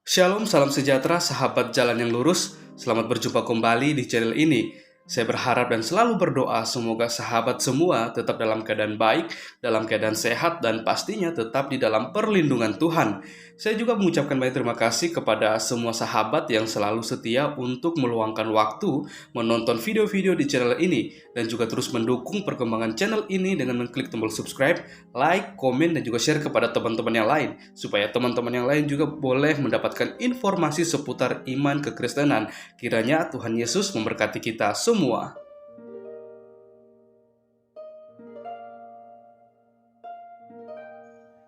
Shalom, salam sejahtera, sahabat jalan yang lurus. Selamat berjumpa kembali di channel ini. Saya berharap dan selalu berdoa semoga sahabat semua tetap dalam keadaan baik, dalam keadaan sehat, dan pastinya tetap di dalam perlindungan Tuhan. Saya juga mengucapkan banyak terima kasih kepada semua sahabat yang selalu setia untuk meluangkan waktu menonton video-video di channel ini dan juga terus mendukung perkembangan channel ini dengan mengklik tombol subscribe, like, komen, dan juga share kepada teman-teman yang lain supaya teman-teman yang lain juga boleh mendapatkan informasi seputar iman kekristenan. Kiranya Tuhan Yesus memberkati kita semua.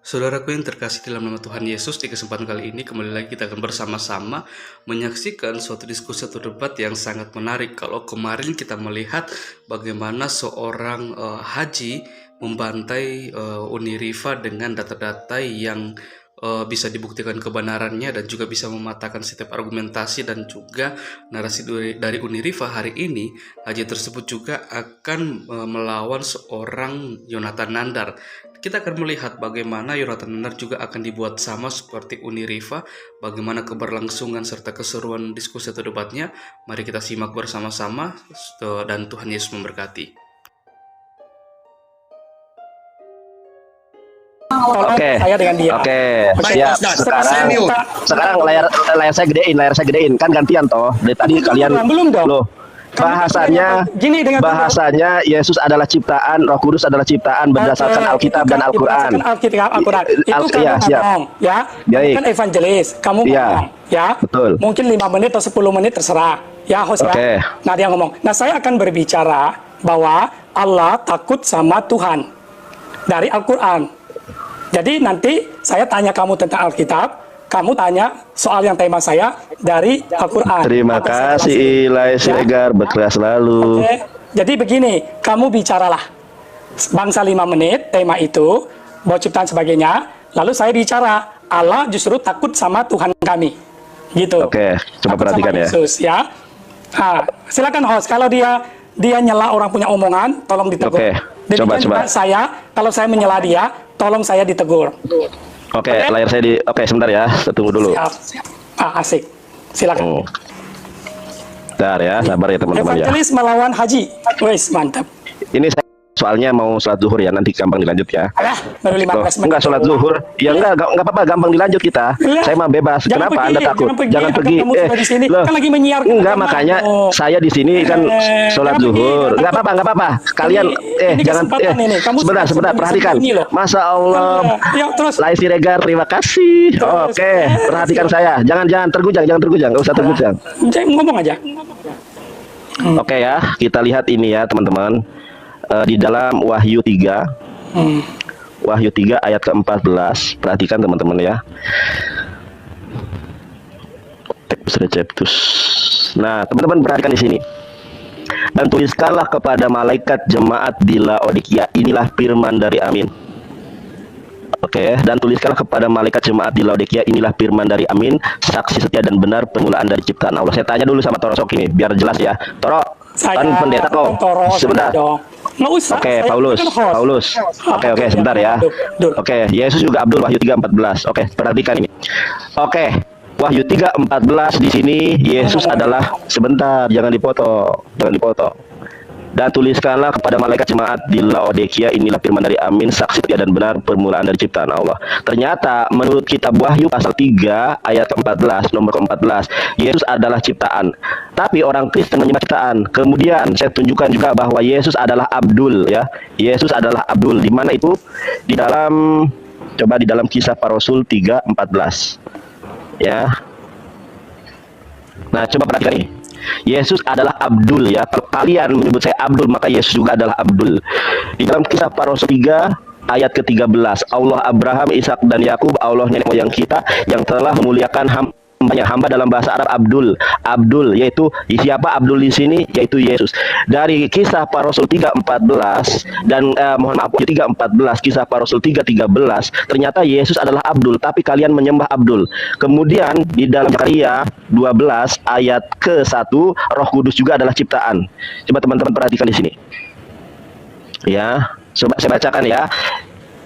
Saudaraku yang terkasih dalam nama Tuhan Yesus, di kesempatan kali ini kembali lagi kita akan bersama-sama menyaksikan suatu diskusi atau debat yang sangat menarik. Kalau kemarin kita melihat bagaimana seorang haji membantai Uni Riva dengan data-data yang bisa dibuktikan kebenarannya dan juga bisa mematahkan setiap argumentasi dan juga narasi dari Uni Riva. Hari ini haji tersebut juga akan melawan seorang Yonatan Nandar. Kita akan melihat bagaimana Yonatan Nandar juga akan dibuat sama seperti Uni Riva, bagaimana keberlangsungan serta keseruan diskusi atau debatnya. Mari kita simak bersama-sama dan Tuhan Yesus memberkati. Oke, saya dengan dia. Oke, siap. Sekarang layar saya gedein, kan gantian toh. Dari tadi kalian belum dong. Loh, bahasanya Yesus adalah ciptaan, Roh Kudus adalah ciptaan berdasarkan Alkitab dan Al-Qur'an. Al-Quran. Itu kamu ngomong, ya. Kamu kan evangelis, kamu ngomong, ya. Betul. Mungkin 5 menit atau 10 menit terserah. Ya, host ya. Nah, dia ngomong. Nah, saya akan berbicara bahwa Allah takut sama Tuhan dari Al-Qur'an. Jadi nanti saya tanya kamu tentang Alkitab, kamu tanya soal yang tema saya dari Al-Quran. Terima kasih Ilai Siregar, berkeras selalu. Oke. Jadi begini, kamu bicaralah bangsa 5 menit, tema itu, bahwa ciptaan sebagainya, lalu saya bicara, Allah justru takut sama Tuhan kami. Gitu. Oke, coba takut perhatikan ya. Yesus, ya. Nah, silakan host, kalau dia nyela orang punya omongan, tolong ditegur. Oke, coba. Kalau saya menyela dia, tolong saya ditegur. Oke, layar saya Oke, sebentar ya, tunggu dulu. Siap. Asik. Silakan. Bentar ya, sabar ya teman-teman ya. Evangelis melawan haji. Wes, mantap. Ini soalnya mau sholat zuhur ya, nanti gampang dilanjut ya. Alah, baru 15 menit. Enggak sholat zuhur. Ya enggak apa-apa, gampang dilanjut kita. Saya mah bebas. Kenapa Anda takut? Jangan pergi. Loh, kan lagi menyiarkan. Enggak, makanya saya di sini kan sholat zuhur. Enggak apa-apa. Kalian jangan sebentar perhatikan. Masa Allah. Lai Siregar, terima kasih. Oke, perhatikan saya. Jangan tergujang, enggak usah tergujang. Ngomong aja. Oke ya, kita lihat ini ya, teman-teman. Di dalam Wahyu 3 Wahyu 3 ayat ke-14. Perhatikan teman-teman ya. Receptus. Nah, teman-teman perhatikan di sini. Dan tuliskanlah kepada malaikat jemaat di Laodikia, inilah firman dari Amin. Oke, dan tuliskanlah kepada malaikat jemaat di Laodikia, inilah firman dari Amin, saksi setia dan benar, permulaan dari ciptaan Allah. Saya tanya dulu sama Toro Sok ini biar jelas ya. Toro, kan pendeta kok. Sebentar. Oke, Paulus. Oke, sebentar ya. Oke, Yesus juga Abdul, Wahyu 3:14. Oke, perhatikan ini. Oke, Wahyu 3:14 di sini Yesus adalah, sebentar, jangan dipotong. Dan tuliskanlah kepada malaikat jemaat di Laodikia, inilah firman dari Amin, saksi setia dan benar, permulaan dari ciptaan Allah. Ternyata menurut kitab Wahyu pasal 3 ayat ke-14, nomor ke-14, Yesus adalah ciptaan. Tapi orang Kristen menyembah ciptaan. Kemudian saya tunjukkan juga bahwa Yesus adalah Abdul ya. Yesus adalah Abdul. Di mana itu? Di dalam Kisah Para Rasul 3:14. Ya. Nah, coba perhatikan ini. Yesus adalah Abdul ya. Kalau kalian menyebut saya Abdul, maka Yesus juga adalah Abdul. Di dalam Kisah Para Rasul 3 ayat ke-13, Allah Abraham, Ishak dan Yakub, Allah nenek moyang kita yang telah memuliakan hamba dalam bahasa Arab Abdul, yaitu siapa Abdul di sini? Yaitu Yesus. Dari Kisah Para Rasul 3:14 dan 3:14, Kisah Para Rasul 3:13, ternyata Yesus adalah Abdul, tapi kalian menyembah Abdul. Kemudian di dalam Zakaria 12 ayat ke-1, Roh Kudus juga adalah ciptaan. Coba teman-teman perhatikan di sini. Ya, coba saya bacakan ya.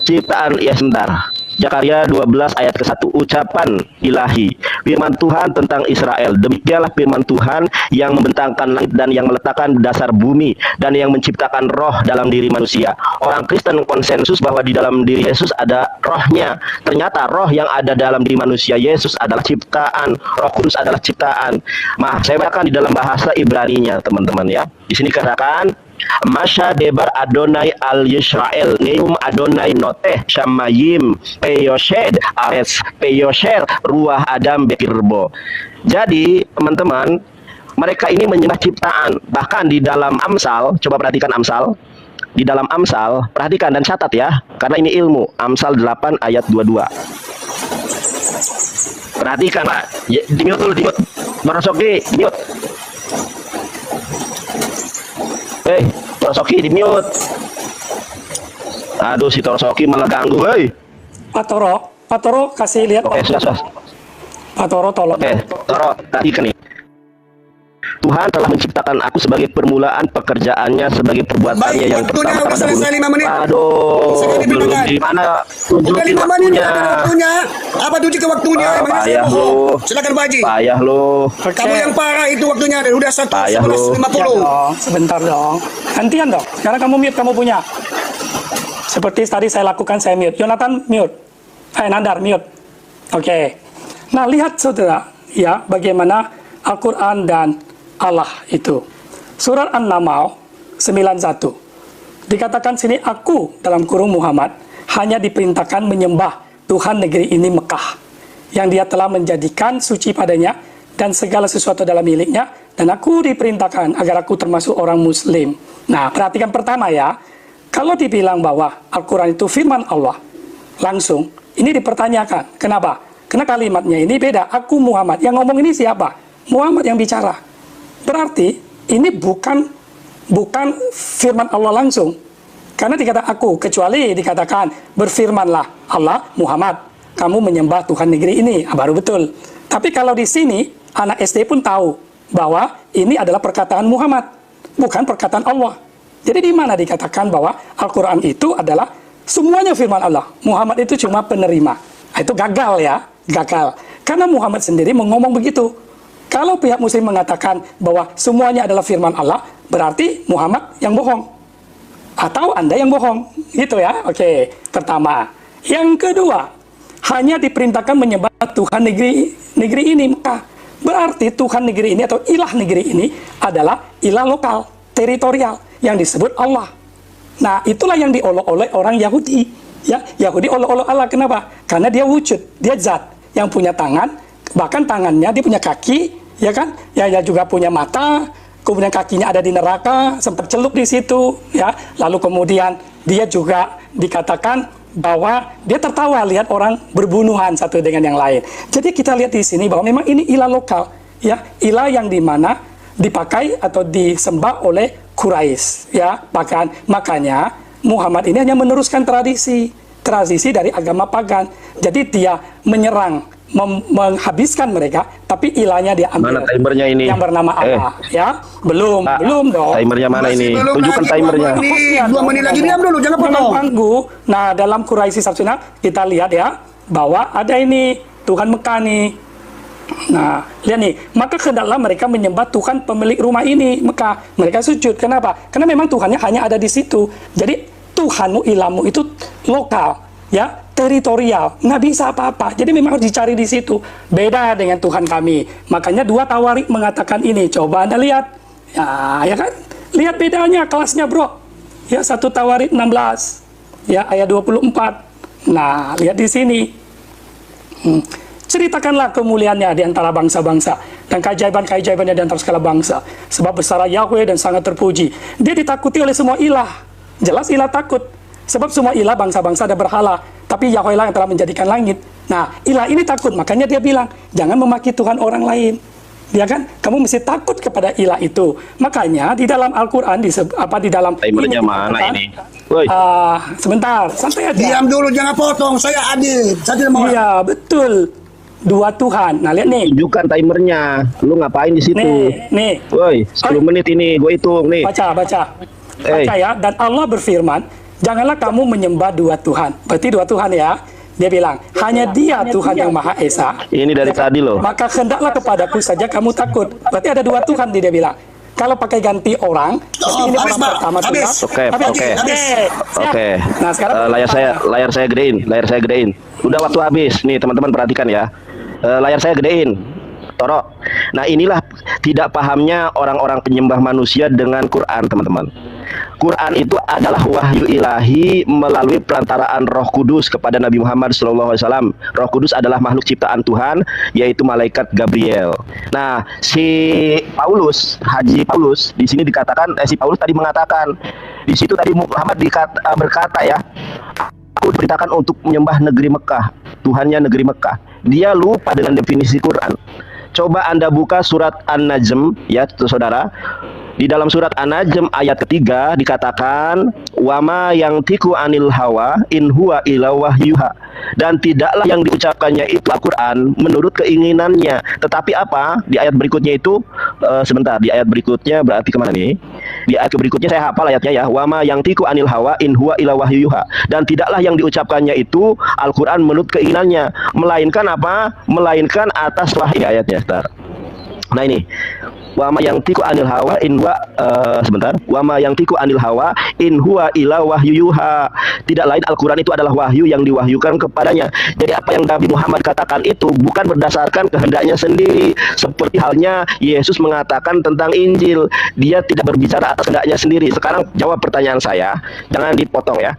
Ciptaan, ya sebentar. Zakaria 12 ayat ke-1, ucapan ilahi, firman Tuhan tentang Israel. Demikianlah firman Tuhan yang membentangkan langit dan yang meletakkan dasar bumi dan yang menciptakan roh dalam diri manusia. Orang Kristen konsensus bahwa di dalam diri Yesus ada rohnya. Ternyata roh yang ada dalam diri manusia Yesus adalah ciptaan, Roh Kudus adalah ciptaan. Saya bacakan di dalam bahasa Ibrani-nya, teman-teman ya. Di sini katakan Masha debar Adonai al Yisrael neum Adonai noteh shamayim peyoshed ares peyosher ruah Adam bekirbo. Jadi teman-teman, mereka ini menyembah ciptaan. Bahkan di dalam Amsal, coba perhatikan Amsal. Di dalam Amsal, perhatikan dan catat ya, karena ini ilmu. Amsal 8 ayat 22. Perhatikan Pak, di mute dulu, di mute. Barasoki, di mute. Torosoki di mute. Aduh, si Torosoki malah ganggu, hei. Pak Toro kasih lihat. Oke, sudah. Pak Toro tolong. Oke, Toro, tadi kan nih. Tuhan telah menciptakan aku sebagai permulaan pekerjaannya, sebagai perbuatannya yang pertama pada dulu. Aduh, belum di mana? Tunjukin waktunya. Apa tuh ke waktunya? Payah lo. Silakan Pak Haji. Payah lo. Kamu yang parah itu waktunya. Udah 11.50. Sebentar dong. Gantian dong. Sekarang kamu mute, kamu punya. Seperti tadi saya lakukan, saya mute. Jonathan mute. Nandar mute. Oke. Nah, lihat saudara, ya, bagaimana Al-Quran dan Allah itu. Surat An-Naml 91. Dikatakan sini, aku dalam kurung Muhammad hanya diperintahkan menyembah Tuhan negeri ini Mekah, yang dia telah menjadikan suci padanya dan segala sesuatu dalam miliknya, dan aku diperintahkan agar aku termasuk orang muslim. Nah, perhatikan pertama ya, kalau dibilang bahwa Al-Quran itu firman Allah langsung, ini dipertanyakan. Kenapa? Karena kalimatnya ini beda. Aku Muhammad, yang ngomong ini siapa? Muhammad yang bicara. Berarti ini bukan firman Allah langsung. Karena dikatakan aku, kecuali dikatakan berfirmanlah Allah Muhammad, kamu menyembah Tuhan negeri ini, baru betul. Tapi kalau di sini anak SD pun tahu bahwa ini adalah perkataan Muhammad, bukan perkataan Allah. Jadi di mana dikatakan bahwa Al-Quran itu adalah semuanya firman Allah, Muhammad itu cuma penerima. Nah, itu gagal ya, gagal. Karena Muhammad sendiri ngomong begitu. Kalau pihak muslim mengatakan bahwa semuanya adalah firman Allah, berarti Muhammad yang bohong. Atau Anda yang bohong. Gitu ya. Oke, pertama. Yang kedua, hanya diperintahkan menyembah Tuhan negeri ini, Mekah. Berarti Tuhan negeri ini atau ilah negeri ini adalah ilah lokal, teritorial, yang disebut Allah. Nah, itulah yang diolok-olok orang Yahudi. Ya, Yahudi olok-olok Allah. Kenapa? Karena dia wujud, dia zat yang punya tangan, bahkan tangannya dia punya kaki, ya kan? Ya juga punya mata, kemudian kakinya ada di neraka, sempat celup di situ, ya. Lalu kemudian dia juga dikatakan bahwa dia tertawa lihat orang berbunuhan satu dengan yang lain. Jadi kita lihat di sini bahwa memang ini ilah lokal, ya, ilah yang dimana dipakai atau disembah oleh Quraisy, ya. Makanya Muhammad ini hanya meneruskan tradisi dari agama pagan. Jadi dia menyerang, menghabiskan mereka, tapi ilahnya dia ambil. Mana timernya ini? Yang bernama Allah, ya. Belum dong. Timernya mana ini? Tunjukkan timernya. 2 menit lagi, diam dulu, jangan potong. Nah, dalam Quraisy Sabsuna kita lihat ya, bahwa ada ini Tuhan Mekah nih. Nah, lihat nih, maka hendaklah mereka menyembah Tuhan pemilik rumah ini, Mekah. Mereka sujud. Kenapa? Karena memang Tuhannya hanya ada di situ. Jadi Tuhanmu, ilahmu itu lokal, ya, teritorial, nggak bisa apa-apa. Jadi memang harus dicari di situ. Beda dengan Tuhan kami. Makanya 2 Tawarik mengatakan ini. Coba Anda lihat, ya kan? Lihat bedanya kelasnya, bro. Ya, 1 Tawarik 16, ya, ayat 24. Nah, lihat di sini. Ceritakanlah kemuliaannya di antara bangsa-bangsa dan keajaiban-keajaibannya di antara segala bangsa. Sebab besar Yahweh dan sangat terpuji. Dia ditakuti oleh semua ilah. Jelas ilah takut. Sebab semua ilah bangsa-bangsa ada berhala. Tapi Yahweh lah yang telah menjadikan langit. Nah, ilah ini takut. Makanya dia bilang, jangan memaki Tuhan orang lain. Ya kan? Kamu mesti takut kepada ilah itu. Makanya di dalam Al-Quran, di dalam... Timernya mana ini? Sebentar, santai aja. Diam dulu, jangan potong. Saya adil. Saya tidak mau. Iya, betul. 2 Tuhan. Nah, lihat nih. Tunjukkan timernya. Lu ngapain di situ? Nih. Woi, 10 menit ini gue hitung nih. Baca ya. Dan Allah berfirman, janganlah kamu menyembah 2 Tuhan. Berarti 2 Tuhan ya. Dia bilang, hanya Dia Tuhan yang Maha Esa. Ini dari tadi loh. Maka hendaklah kepadaku saja kamu takut. Berarti ada dua Tuhan, dia bilang. Kalau pakai ganti orang, ini habis, orang Pak. pertama Tuhan. Habis. Oke. Nah, sekarang Layar saya gedein. Udah waktu habis. Nih teman-teman perhatikan ya. Layar saya gedein. Toro. Nah, inilah tidak pahamnya orang-orang penyembah manusia dengan Quran, teman-teman. Quran itu adalah wahyu ilahi melalui perantaraan Roh Kudus kepada Nabi Muhammad SAW. Roh Kudus adalah makhluk ciptaan Tuhan, yaitu malaikat Gabriel. Nah, Haji Paulus di sini dikatakan, si Paulus tadi mengatakan, di situ tadi Muhammad berkata ya, aku diperintahkan untuk menyembah negeri Mekah, Tuhannya negeri Mekah. Dia lupa dengan definisi Quran. Coba Anda buka surat An-Najm ya saudara. Di dalam surat An-Najm ayat ketiga dikatakan wama yang tiku anil hawa in huwa illa wahyuha, dan tidaklah yang diucapkannya itu Al-Quran menurut keinginannya, tetapi apa di ayat berikutnya itu sebentar, di ayat berikutnya berarti kemana nih? Di ayat berikutnya saya hafal ayatnya ya, wama yang tiku anil hawa in huwa illa wahyuha, dan tidaklah yang diucapkannya itu Al-Quran menurut keinginannya, melainkan apa? Melainkan atas wahyu. Ayatnya sebentar. Nah ini wama yang tiku anil hawa in huwa wama yang tiku anil hawa in huwa ila wahyuha. Tidak lain Al-Quran itu adalah wahyu yang diwahyukan kepadanya. Jadi apa yang Nabi Muhammad katakan itu bukan berdasarkan kehendaknya sendiri, seperti halnya Yesus mengatakan tentang Injil, dia tidak berbicara atas kehendaknya sendiri. Sekarang jawab pertanyaan saya, jangan dipotong ya.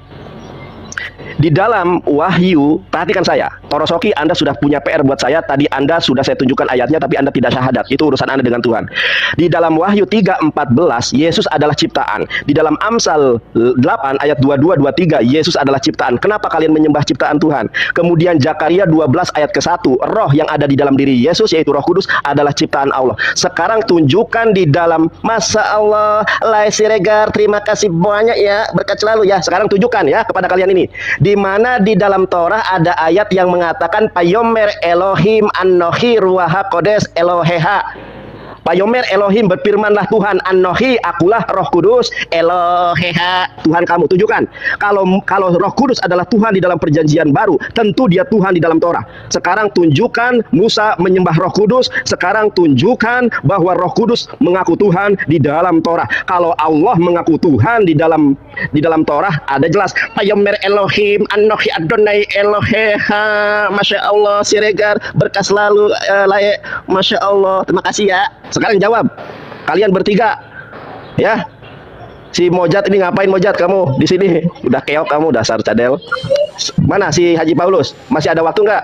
Di dalam wahyu, perhatikan saya, Torosoki, Anda sudah punya PR buat saya. Tadi Anda sudah saya tunjukkan ayatnya, tapi Anda tidak syahadat. Itu urusan Anda dengan Tuhan. Di dalam Wahyu 3:14, Yesus adalah ciptaan. Di dalam Amsal 8 ayat 22-23, Yesus adalah ciptaan. Kenapa kalian menyembah ciptaan Tuhan? Kemudian Zakaria 12 ayat ke-1, roh yang ada di dalam diri Yesus, yaitu Roh Kudus, adalah ciptaan Allah. Sekarang tunjukkan di dalam, Masya Allah, Lai Siregar, terima kasih banyak ya, berkat selalu ya. Sekarang tunjukkan ya kepada kalian ini, di mana di dalam Torah ada ayat yang mengatakan Payomer Elohim Anohi Ruaha Kodes Eloheha. Payomer Elohim, berfirmanlah Tuhan, Anohi, akulah Roh Kudus, Eloheha, Tuhan kamu. Tunjukkan, kalau Roh Kudus adalah Tuhan di dalam perjanjian baru, tentu dia Tuhan di dalam Torah. Sekarang tunjukkan Musa menyembah Roh Kudus. Sekarang tunjukkan bahwa Roh Kudus mengaku Tuhan di dalam Torah. Kalau Allah mengaku Tuhan di dalam Torah, ada jelas Payomer Elohim Anohi Adonai Eloheha. Masya Allah, Siregar, berkas selalu layak. Masya Allah, terima kasih ya. Sekarang jawab, kalian bertiga, ya. Si Mojat ini ngapain, Mojat, kamu di sini? Udah keok kamu, dasar cadel. Mana si Haji Paulus? Masih ada waktu nggak?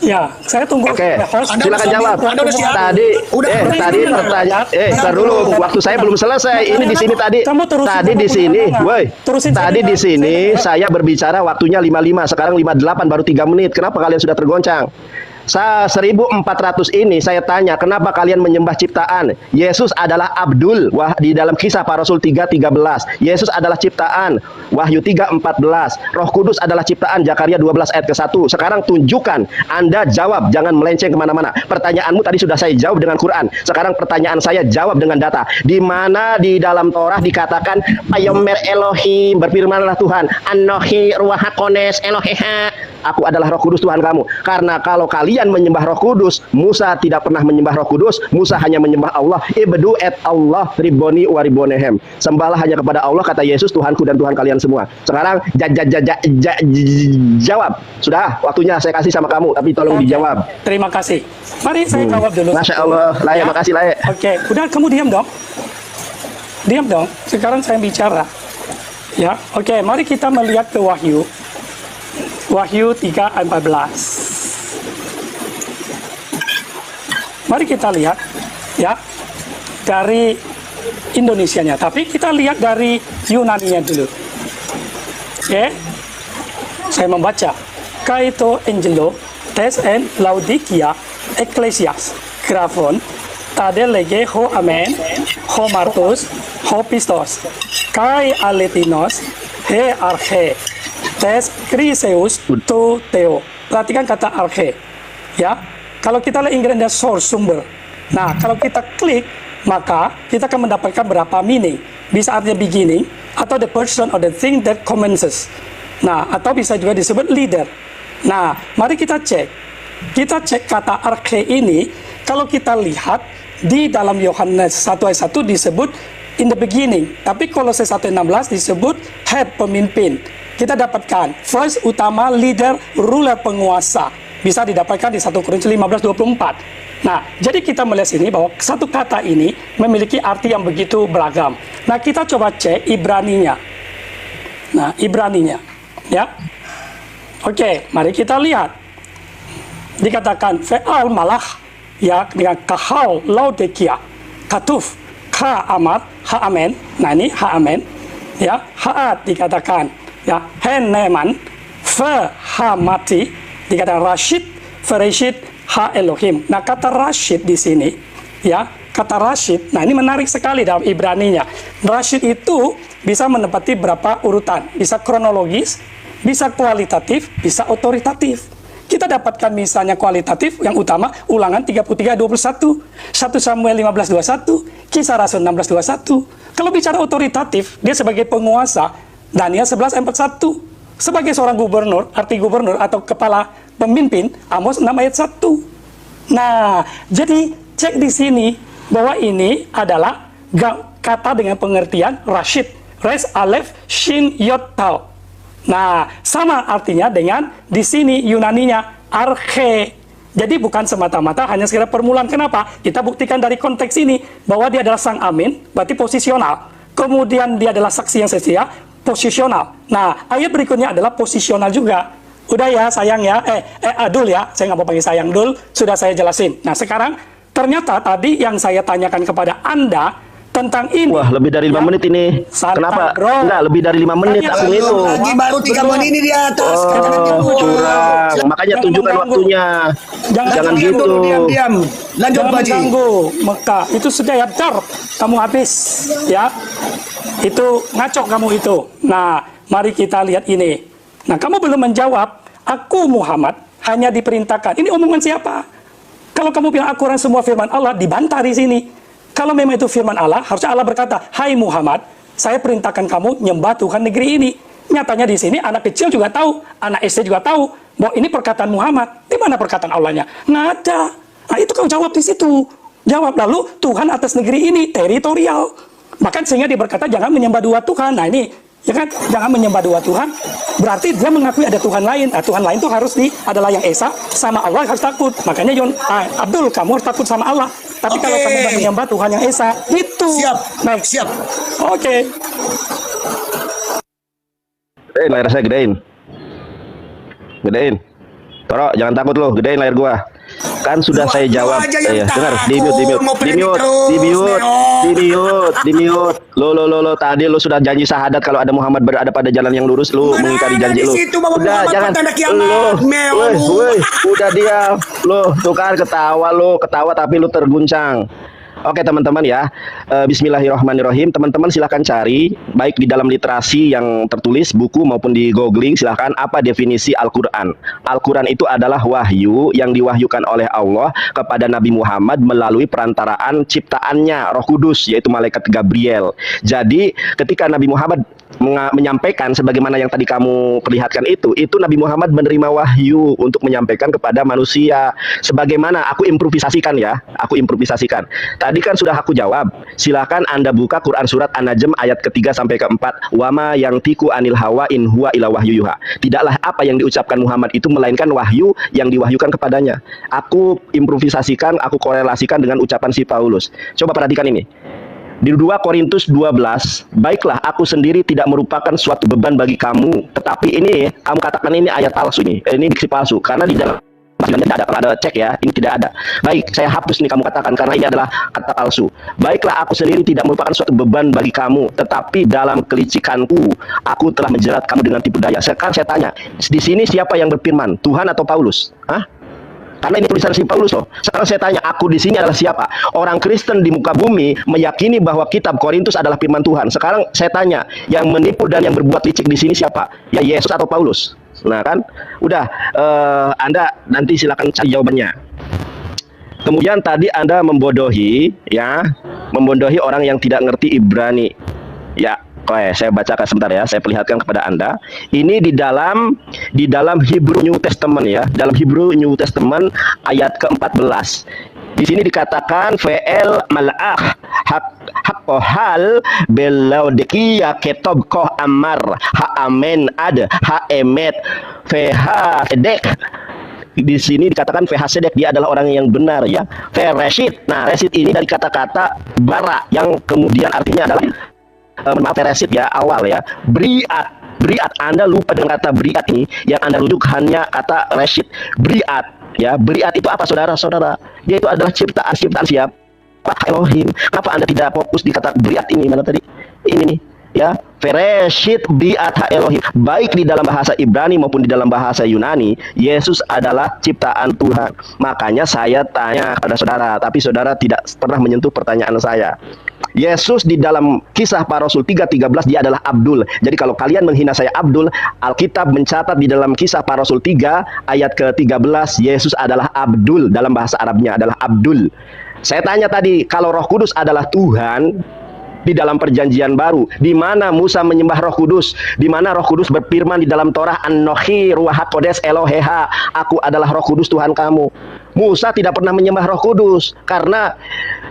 Ya, saya tunggu. Oke, host. silakan jawab. Anda udah siap? Tadi pertanyaan. Ntar dulu, waktu saya belum selesai. Ini di sini tadi. Tadi di sini, woi. Tadi di sini saya berbicara waktunya 55, sekarang 58, baru 3 menit. Kenapa kalian sudah tergoncang? 1400 ini saya tanya, kenapa kalian menyembah ciptaan? Yesus adalah Abdul, di dalam Kisah Para Rasul 3:13. Yesus adalah ciptaan, Wahyu 3:14. Roh Kudus adalah ciptaan, Zakaria 12 ayat ke-1. Sekarang tunjukkan, Anda jawab, jangan melenceng kemana-mana. Pertanyaanmu tadi sudah saya jawab dengan Quran. Sekarang pertanyaan saya jawab dengan data. Di mana di dalam Torah dikatakan Payomer Elohim, berfirmanlah Tuhan, Anohi Ruahakones Eloheha, aku adalah Roh Kudus Tuhan kamu. Karena kalau kalian menyembah Roh Kudus, Musa tidak pernah menyembah Roh Kudus. Musa hanya menyembah Allah. Ibdu et Allah riboni wa ribonehem. Sembahlah hanya kepada Allah, kata Yesus, Tuhanku dan Tuhan kalian semua. Sekarang jawab. Sudah, waktunya saya kasih sama kamu, tapi tolong dijawab. Terima kasih. Mari saya jawab dulu. Masya Allah, Lae, Ya. makasih Lae. Oke, udah, kamu diam dong. Diam dong. Sekarang saya bicara. Ya, oke, mari kita melihat ke Wahyu. Wahyu 3:14. Mari kita lihat ya dari Indonesianya, tapi kita lihat dari Yunaninya dulu. Oke. Saya membaca. Kaito Angelo tes en Laodikia Ecclesias Grafon tade lege ho amen ho martus ho pistos kai aletinos he arche tes kriseus tu teo. Perhatikan kata arche ya. Kalau kita lihat ingredient source, sumber. Nah, kalau kita klik, maka kita akan mendapatkan berapa meaning. Bisa artinya beginning, atau the person or the thing that commences. Nah, atau bisa juga disebut leader. Nah, mari kita cek. Kita cek kata arche ini, kalau kita lihat di dalam Yohanes 1 ayat 1 disebut in the beginning. Tapi Kolose 1:16 disebut head, pemimpin. Kita dapatkan first, utama, leader, ruler, penguasa. Bisa didapatkan di 1 Korintus 15:24. Nah, jadi kita melihat sini bahwa satu kata ini memiliki arti yang begitu beragam. Nah, kita coba cek Ibraninya. Nah, Ibraninya, ya. Oke, mari kita lihat. Dikatakan fe'al malah, ya, dengan kahal laudekia, katuf, ha amat, ha amen. Nah, ini ha amen. Ya, haat dikatakan, ya, hen neman, fe ha mati, dikatakan Rashid, Fereshid, ha Elohim. Nah, kata Rashid di sini, ya, kata Rashid, nah ini menarik sekali dalam Ibraninya. Rashid itu bisa menempati berapa urutan, bisa kronologis, bisa kualitatif, bisa otoritatif. Kita dapatkan misalnya kualitatif yang utama Ulangan 33:21, 1 Samuel 15:21, Kisah Rasul 16:21. Kalau bicara otoritatif, dia sebagai penguasa, Daniel 11:41. Sebagai seorang gubernur, arti gubernur atau kepala pemimpin, Amos 6 ayat 1. Nah, jadi cek di sini bahwa ini adalah kata dengan pengertian Rashid, Res, Alef, Shin, Yod, Tau. Nah, sama artinya dengan di sini Yunaninya arche. Jadi bukan semata-mata hanya sekedar permulaan. Kenapa? Kita buktikan dari konteks ini bahwa dia adalah sang amin, berarti posisional. Kemudian dia adalah saksi yang setia, posisional. Nah, ayat berikutnya adalah posisional juga. Udah ya sayang ya, Dul ya, saya nggak mau panggil sayang, Dul, sudah saya jelasin. Nah, sekarang ternyata tadi yang saya tanyakan kepada Anda tentang ini. Wah, lebih dari 5 menit ini. Santai, Kenapa? bro. Enggak, lebih dari 5 menit aku itu. Lagi baru 3 menit ini di atas. Oh, curang. Makanya tunjukkan waktunya. Jangan gitu. Diam. Lanjut, Jangan Pak Haji. mengganggu Mekah. Itu sudah ya, dar. Kamu habis. Ya. Itu ngaco kamu itu. Nah, mari kita lihat ini. Nah, kamu belum menjawab. Aku Muhammad hanya diperintahkan. Ini omongan siapa? Kalau kamu bilang aku orang semua firman Allah, dibantah di sini. Kalau memang itu firman Allah, harusnya Allah berkata, hai Muhammad, saya perintahkan kamu nyembah Tuhan negeri ini. Nyatanya di sini anak kecil juga tahu, anak SD juga tahu bahwa ini perkataan Muhammad. Di mana perkataan Allahnya? Nggak ada. Nah, itu kau jawab di situ. Jawab lalu Tuhan atas negeri ini teritorial. Bahkan sehingga dia berkata jangan menyembah dua Tuhan. Nah ini, ya kan, jangan menyembah dua Tuhan. Berarti dia mengakui ada Tuhan lain. Nah, Tuhan lain itu harus adalah yang Esa, sama Allah harus takut. Makanya Abdul, kamu harus takut sama Allah. Tapi kalau kamu menyembah Tuhan yang Esa, itu. Siap. Next. Siap. Oke. Layar saya gedein. Toro, jangan takut lo, gedein layar gua. Kan sudah saya jawab. Dengar, di mute. Lo tadi lo sudah janji syahadat kalau ada Muhammad berada pada jalan yang lurus, lo mengingkari janji lo. Udah, jangan. Udah diam. Lo tuh kan ketawa tapi lo terguncang. Oke teman-teman ya, Bismillahirrahmanirrahim. Teman-teman silahkan cari baik di dalam literasi yang tertulis buku maupun di googling, silahkan apa definisi Al-Quran. Al-Quran itu adalah wahyu yang diwahyukan oleh Allah kepada Nabi Muhammad melalui perantaraan ciptaannya Roh Kudus, yaitu malaikat Gabriel. Jadi ketika Nabi Muhammad menyampaikan sebagaimana yang tadi kamu perlihatkan itu Nabi Muhammad menerima wahyu untuk menyampaikan kepada manusia. Sebagaimana aku improvisasikan. Tadi kan sudah aku jawab. Silakan Anda buka Quran surat An-Najm ayat ketiga sampai keempat. Wama yang tiku anil hawa in huwa ila wahyu yuha. Tidaklah apa yang diucapkan Muhammad itu melainkan wahyu yang diwahyukan kepadanya. Aku improvisasikan, aku korelasikan dengan ucapan si Paulus. Coba perhatikan ini. Di 2 Korintus 12, baiklah aku sendiri tidak merupakan suatu beban bagi kamu. Tetapi ini, kamu katakan ini ayat palsu ini diksi palsu. Karena di dalam tidak ada, kalau ada cek ya, ini tidak ada. Baik, saya hapus nih kamu katakan, karena ini adalah kata palsu. Baiklah aku sendiri tidak merupakan suatu beban bagi kamu. Tetapi dalam kelicikanku, aku telah menjerat kamu dengan tipu daya. Sekarang saya tanya, di sini siapa yang berfirman? Tuhan atau Paulus? Hah? Karena ini tulisan si Paulus loh. Sekarang saya tanya, aku di sini adalah siapa? Orang Kristen di muka bumi meyakini bahwa kitab Korintus adalah firman Tuhan. Sekarang saya tanya, yang menipu dan yang berbuat licik di sini siapa? Ya Yesus atau Paulus? Nah kan, udah. Anda nanti silakan cari jawabannya. Kemudian tadi Anda membodohi orang yang tidak ngerti Ibrani. Ya, Oke, saya bacakan sebentar ya. Saya perlihatkan kepada Anda. Ini di dalam Hebrew New Testament ya. Dalam Hebrew New Testament ayat ke-14. Di sini dikatakan ve'el mal'ah haqqohal belaodikia ketob koh amar ha'amen ad ha'emet veha sedek. Di sini dikatakan veha sedek, dia adalah orang yang benar ya. Ve resid. Nah, resid ini dari kata-kata bara yang kemudian artinya adalah maaf resid ya, awal ya. Briat, Anda lupa dengan kata briat ini, yang Anda rujuk hanya kata resid. Briat ya, briat itu apa saudara-saudara? Dia itu adalah ciptaan siapa? Elohim. Kenapa Anda tidak fokus di kata briat ini? Mana tadi? Ini nih ya, Vereshit bi'at Elohim. Baik di dalam bahasa Ibrani maupun di dalam bahasa Yunani, Yesus adalah ciptaan Tuhan. Makanya saya tanya kepada saudara, tapi saudara tidak pernah menyentuh pertanyaan saya. Yesus di dalam Kisah Para Rasul 3:13 dia adalah Abdul. Jadi kalau kalian menghina saya Abdul, Alkitab mencatat di dalam Kisah Para Rasul 3 ayat ke-13 Yesus adalah Abdul, dalam bahasa Arabnya adalah Abdul. Saya tanya tadi, kalau Roh Kudus adalah Tuhan di dalam perjanjian baru, di mana Musa menyembah Roh Kudus, di mana Roh Kudus berfirman di dalam Torah, Anochi Ruach Kodes Eloheha, aku adalah Roh Kudus Tuhan kamu. Musa tidak pernah menyembah Roh Kudus karena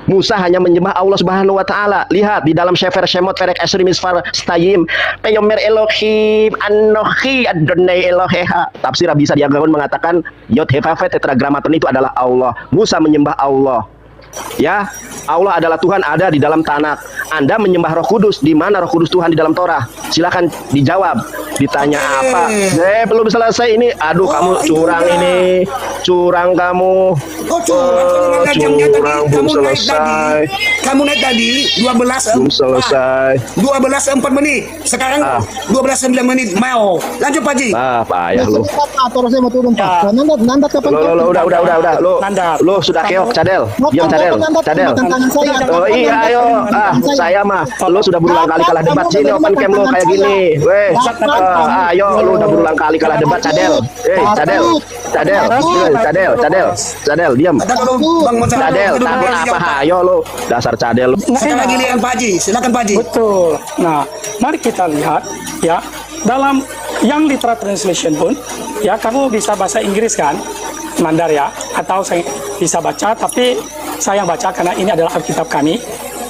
Musa hanya menyembah Allah Subhanahu wa taala. Lihat di dalam Sefer Shemot Perek Esri Misfar Stayim, Peyomer Elohim Anochi Adonai Eloheha. Tafsir Rabbi Sadia Gaon mengatakan Yod Hevavet Tetragrammaton itu adalah Allah. Musa menyembah Allah. Ya, Allah adalah Tuhan ada di dalam Tanakh. Anda menyembah Roh Kudus, di mana Roh Kudus Tuhan di dalam Torah? Silakan dijawab. Ditanya apa? Belum selesai ini. Aduh, kamu curang ini. Curang kamu. Curang belum selesai. Kamu naik tadi 12 belum selesai. 12:04 menit. Sekarang 12:09 menit. Mau. Lanjut Pak Ji. Pak Ayah lu. Saya mau turun Pak. Nandat kapan? Lo udah. Lo sudah keok, Cadel. Diam Cadel. Oh iya, ayo. Saya mah. Lo sudah berulang kali kalah debat. Sini open cam lo kayak gini. Weh. Ayo, lo udah berulang kali kalah debat, Cadel. Cadel, diam. Cadel, takut apa? Ayo lo, dasar Cadel. Sekarang giliran Pak Ji. Silakan Pak Ji. Betul. Nah, mari kita lihat ya, dalam yang literal translation pun ya, kamu bisa bahasa Inggris kan, Mandar ya, atau saya bisa baca, tapi saya baca karena ini adalah Alkitab kami.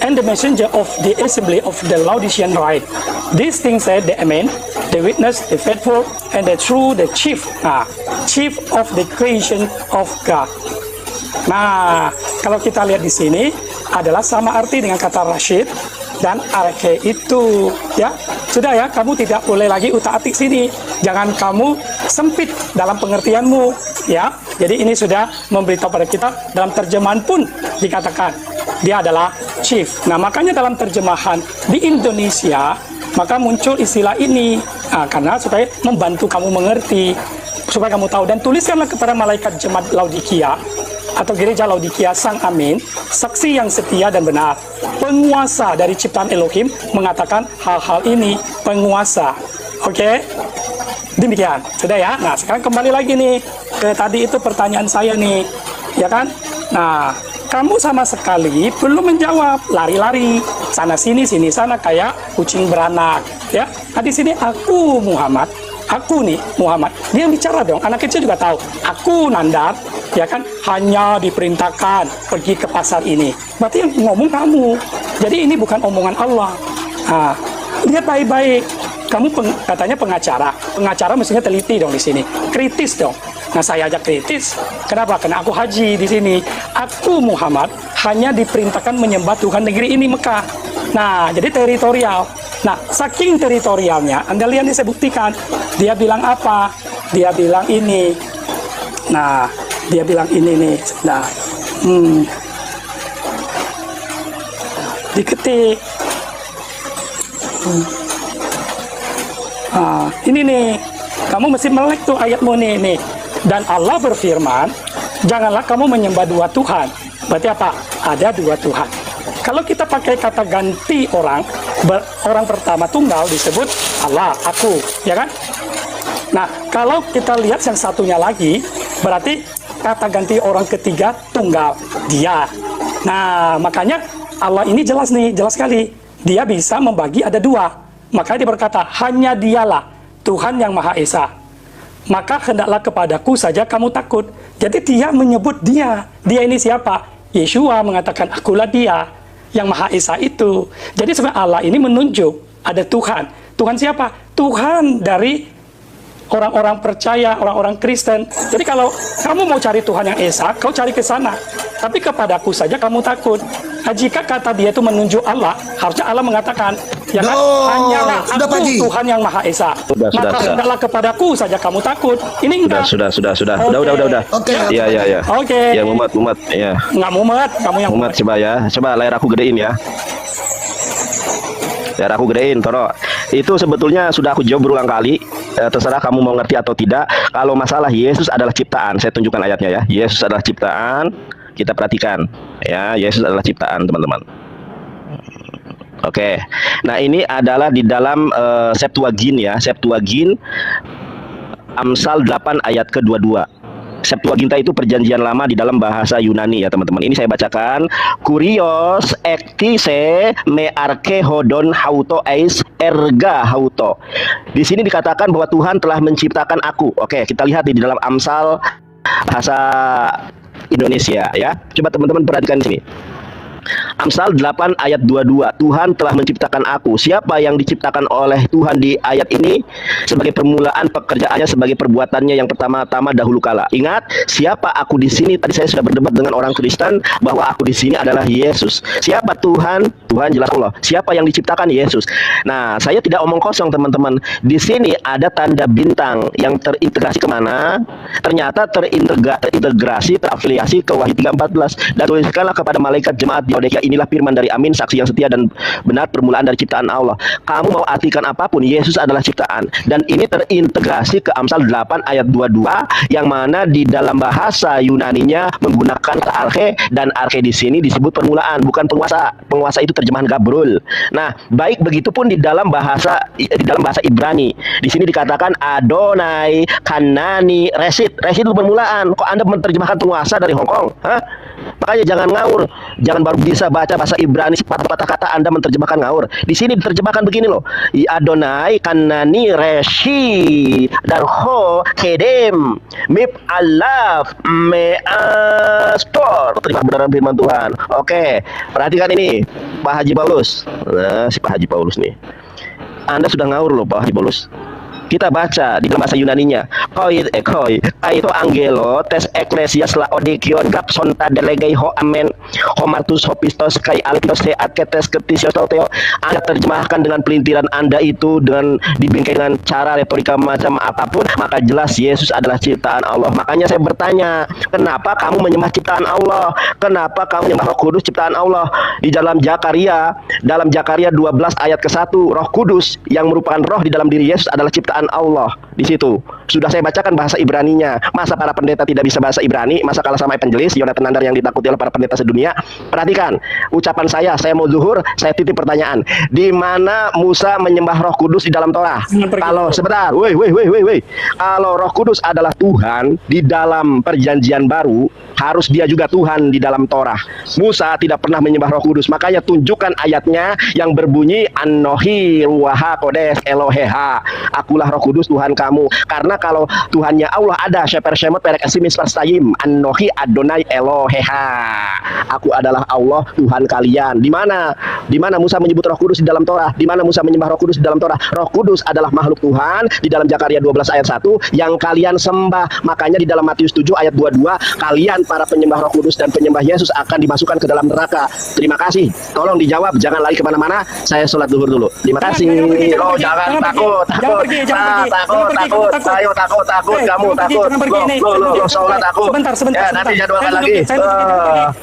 And the messenger of the assembly of the Laodicean write, these things said the Amen, the witness, the faithful, and the true, the chief. Nah, chief of the creation of God. Nah, kalau kita lihat di sini adalah sama arti dengan kata Rashid dan arke itu ya. Sudah ya, kamu tidak boleh lagi utak-atik sini. Jangan kamu sempit dalam pengertianmu ya. Jadi ini sudah memberitahu pada kita, dalam terjemahan pun dikatakan dia adalah chief. Nah, makanya dalam terjemahan di Indonesia maka muncul istilah ini. Nah, karena supaya membantu kamu mengerti, supaya kamu tahu, dan tuliskanlah kepada malaikat jemaat Laodikia atau gereja Laodikia sang amin, saksi yang setia dan benar, penguasa dari ciptaan Elohim, mengatakan hal-hal ini, penguasa. Oke? Demikian, sudah ya. Nah, sekarang kembali lagi nih ke tadi itu pertanyaan saya nih, ya kan? Nah, kamu sama sekali belum menjawab, lari-lari sana sini sana kayak kucing beranak, ya. Nah, di sini aku Muhammad, aku nih Muhammad, dia bicara dong, anak kecil juga tahu. Aku Nandar, ya kan, hanya diperintahkan pergi ke pasar ini. Berarti yang ngomong kamu. Jadi ini bukan omongan Allah. Nah, lihat baik-baik. Kamu katanya pengacara. Pengacara mestinya teliti dong di sini. Kritis dong. Nah, saya ajak kritis. Kenapa? Karena aku haji di sini. Aku Muhammad hanya diperintahkan menyembah Tuhan negeri ini, Mekah. Nah, jadi teritorial. Nah, saking teritorialnya, Anda lihat ini saya buktikan. Dia bilang apa? Dia bilang ini. Nah, dia bilang ini nih. Nah, diketik. Nah, ini nih, kamu mesti melek tuh ayatmu nih. Dan Allah berfirman, janganlah kamu menyembah dua Tuhan. Berarti apa? Ada dua Tuhan. Kalau kita pakai kata ganti orang pertama tunggal disebut Allah, aku, ya kan? Nah, kalau kita lihat yang satunya lagi, berarti kata ganti orang ketiga tunggal, dia. Nah, makanya Allah ini jelas nih, jelas sekali. Dia bisa membagi ada dua. Maka dia berkata, hanya dialah Tuhan yang Maha Esa. Maka hendaklah kepadaku saja kamu takut. Jadi dia menyebut dia. Dia ini siapa? Yeshua mengatakan, akulah dia yang Maha Esa itu. Jadi sebenarnya Allah ini menunjuk ada Tuhan. Tuhan siapa? Tuhan dari orang-orang percaya, orang-orang Kristen. Jadi kalau kamu mau cari Tuhan yang Esa, kau cari ke sana. Tapi kepadaku saja kamu takut. Nah, jika kata dia itu menunjuk Allah, harusnya Allah mengatakan, ya kan, hanyalah sudah, aku Pak Ji. Tuhan yang Maha Esa. Maka hendaklah kepadaku saja kamu takut. Ini enggak. Sudah. Oke. Udah. Oke. Iya. Oke. Ya, mumet, ya. Nggak mumet, kamu yang Mumet coba ya. Coba layar aku gedein ya. Layar aku gedein, Toro. Itu sebetulnya sudah aku jawab berulang kali. Terserah kamu mau ngerti atau tidak. Kalau masalah Yesus adalah ciptaan, saya tunjukkan ayatnya ya. Yesus adalah ciptaan. Kita perhatikan ya, Yesus adalah ciptaan, teman-teman. Oke. Nah, ini adalah di dalam Septuagint ya. Septuagint Amsal 8 ayat ke-22. Septuaginta itu perjanjian lama di dalam bahasa Yunani ya, teman-teman. Ini saya bacakan. Kurios ektise me arke hodon hauto eis erga hauto. Di sini dikatakan bahwa Tuhan telah menciptakan aku. Oke, kita lihat di dalam Amsal bahasa Indonesia ya. Coba teman-teman perhatikan di sini. Amsal 8 ayat 22. Tuhan telah menciptakan aku. Siapa yang diciptakan oleh Tuhan di ayat ini sebagai permulaan pekerjaannya, sebagai perbuatannya yang pertama-tama dahulu kala. Ingat, siapa aku di sini? Tadi saya sudah berdebat dengan orang Kristen bahwa aku di sini adalah Yesus. Siapa Tuhan? Tuhan jelas Allah. Siapa yang diciptakan? Yesus. Nah, saya tidak omong kosong, teman-teman. Di sini ada tanda bintang yang terintegrasi kemana? Ternyata terintegrasi, terafiliasi ke Wahyu 3:14. Dan tuliskanlah kepada malaikat jemaat Laodikia, inilah firman dari Amin, saksi yang setia dan benar, permulaan dari ciptaan Allah. Kamu mau artikan apapun, Yesus adalah ciptaan. Dan ini terintegrasi ke Amsal 8 ayat 22, yang mana di dalam bahasa Yunaninya menggunakan arche, dan arche di sini disebut permulaan, bukan penguasa. Penguasa itu terjemahan Gabrul. Nah, baik begitu pun di dalam bahasa Ibrani. Di sini dikatakan Adonai, Kanani, Resit. Resit itu permulaan. Kok Anda menerjemahkan penguasa dari Hong Kong? Hah? Makanya jangan ngawur. Jangan baru bisa baca bahasa Ibrani sepatah-patah kata Anda menerjemahkan ngawur. Di sini diterjemahkan begini loh. Adonai, Kanani, Reshi, dan Ho, Kedem, Mip, Alaf, Meastor. Terima benaran firman Tuhan. Oke, perhatikan ini Pak Haji Paulus. Nah, si Pak Haji Paulus nih. Anda sudah ngawur loh Pak Haji Paulus. Kita baca di dalam bahasa Yunaninya. Koi itu angelo tes eklesias laodikion gapson tadelegei ho amen homartus hopistos kai alpitos te atketes ketisios teo. Anda terjemahkan dengan pelintiran Anda itu dengan dibingkai dengan cara retorika macam apapun, maka jelas Yesus adalah ciptaan Allah. Makanya saya bertanya, kenapa kamu menyembah ciptaan Allah? Kenapa kamu menyembah Roh Kudus ciptaan Allah? Di dalam Zakaria 12 ayat ke-1, Roh Kudus yang merupakan roh di dalam diri Yesus adalah ciptaan Allah. Di situ sudah saya bacakan bahasa Ibraninya. Masa para pendeta tidak bisa bahasa Ibrani? Masa kalah sama evangelis Yonatan Nandar yang ditakuti oleh para pendeta sedunia? Perhatikan ucapan saya mau zuhur, saya titip pertanyaan. Di mana Musa menyembah Roh Kudus di dalam Torah? Kalau sebentar, kalau Roh Kudus adalah Tuhan di dalam perjanjian baru, harus dia juga Tuhan di dalam Torah. Musa tidak pernah menyembah Roh Kudus, makanya tunjukkan ayatnya yang berbunyi Anohi Ruaha Kodes Eloheha. Akulah Roh Kudus Tuhan kamu. Karena kalau Tuhannya Allah ada Sheper Shemot Perek Esimis Pastayim Anohi Adonai Eloheha. Aku adalah Allah Tuhan kalian. Di mana Musa menyebut Roh Kudus di dalam Torah? Di mana Musa menyembah Roh Kudus di dalam Torah? Roh Kudus adalah makhluk Tuhan di dalam Zakaria 12 ayat 1 yang kalian sembah. Makanya di dalam Matius 7 ayat 22, kalian para penyembah Roh Kudus dan penyembah Yesus akan dimasukkan ke dalam neraka. Terima kasih. Tolong dijawab, jangan lari kemana-mana. Saya sholat zuhur dulu. Terima kasih. Jangan takut. Takut. Ayo takut. Kamu takut. Lo sholat takut. Sebentar. Nanti jadwalkan lagi.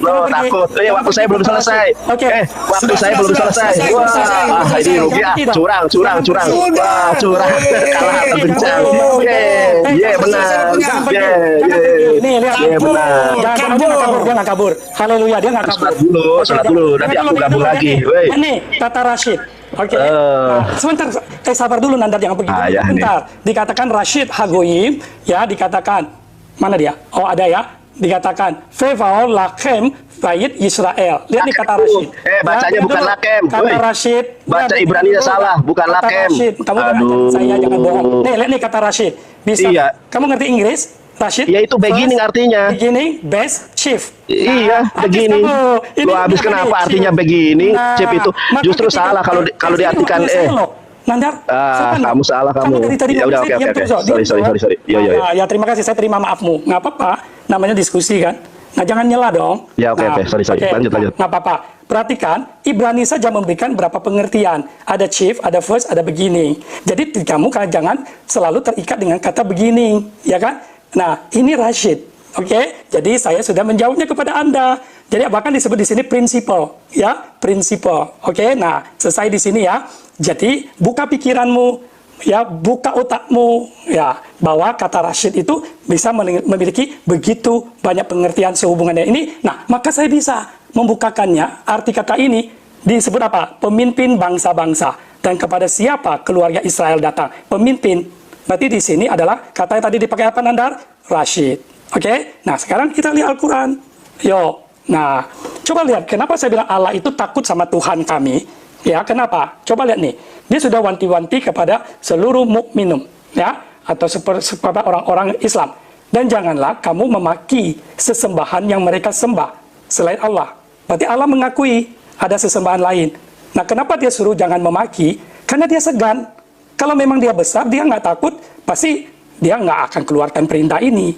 Lo takut. Waktu saya belum selesai. Waktu saya belum selesai. Wah, ini rugi ah. Curang. Wah, curang. Kalah terbincang. Benar. Nih, lihat. Benar. Dia nggak kabur. Haleluya, dia nggak kabur. Sholat dulu. Nanti aku gabung lagi. Ini kata Rashid. Oke. Nah, sebentar, sabar dulu Nandar, jangan begitu. Sebentar. Dikatakan Rashid Hagoyim, ya dikatakan mana dia? Oh ada ya. dikatakan Fevaol Lakem Bayit Israel. Lihat nih kata Rashid. Bacanya bukan Lakem. Kata Rashid. Baca Ibrani salah, bukan Lakem. Rashid. Kamu jangan saya jangan bohong. Nih, lihat nih kata Rashid. Bisa. Iya. Kamu ngerti Inggris? Rashid? Ya itu beginning artinya. Beginning, best, chief. Iya, beginning. Lo habis kenapa artinya beginning? Chief itu justru salah kalau diartikan Nandar, kamu salah kamu. Ya udah, oke. Sorry. Ya terima kasih, saya terima maafmu. Nggak apa-apa, namanya diskusi kan. Nah jangan nyela dong. Ya oke, sorry. Lanjut. Nggak apa-apa. Perhatikan, Ibrani saja memberikan berapa pengertian. Ada chief, ada first, ada beginning. Jadi kamu jangan selalu terikat dengan kata beginning, ya kan? Nah ini Rashid. Oke, jadi saya sudah menjawabnya kepada Anda. Jadi bahkan disebut di sini principle, ya, principle. Oke, nah selesai di sini ya. Jadi buka pikiranmu, ya, buka otakmu, ya, bahwa kata Rashid itu bisa memiliki begitu banyak pengertian sehubungannya ini. Nah, maka saya bisa membukakannya. Arti kata ini disebut apa? Pemimpin bangsa-bangsa. Dan kepada siapa keluarga Israel datang? Pemimpin. Berarti di sini adalah kata yang tadi dipakai apa, Nandar? Rashid. Oke, nah sekarang kita lihat Al-Quran. Yo, nah coba lihat kenapa saya bilang Allah itu takut sama Tuhan kami. Ya, kenapa? Coba lihat nih, dia sudah wanti-wanti kepada seluruh mukminum, ya, atau seperti orang-orang Islam. Dan janganlah kamu memaki sesembahan yang mereka sembah selain Allah. Berarti Allah mengakui ada sesembahan lain. Nah, kenapa dia suruh jangan memaki? Karena dia segan. Kalau memang dia besar, dia nggak takut, pasti dia nggak akan keluarkan perintah ini.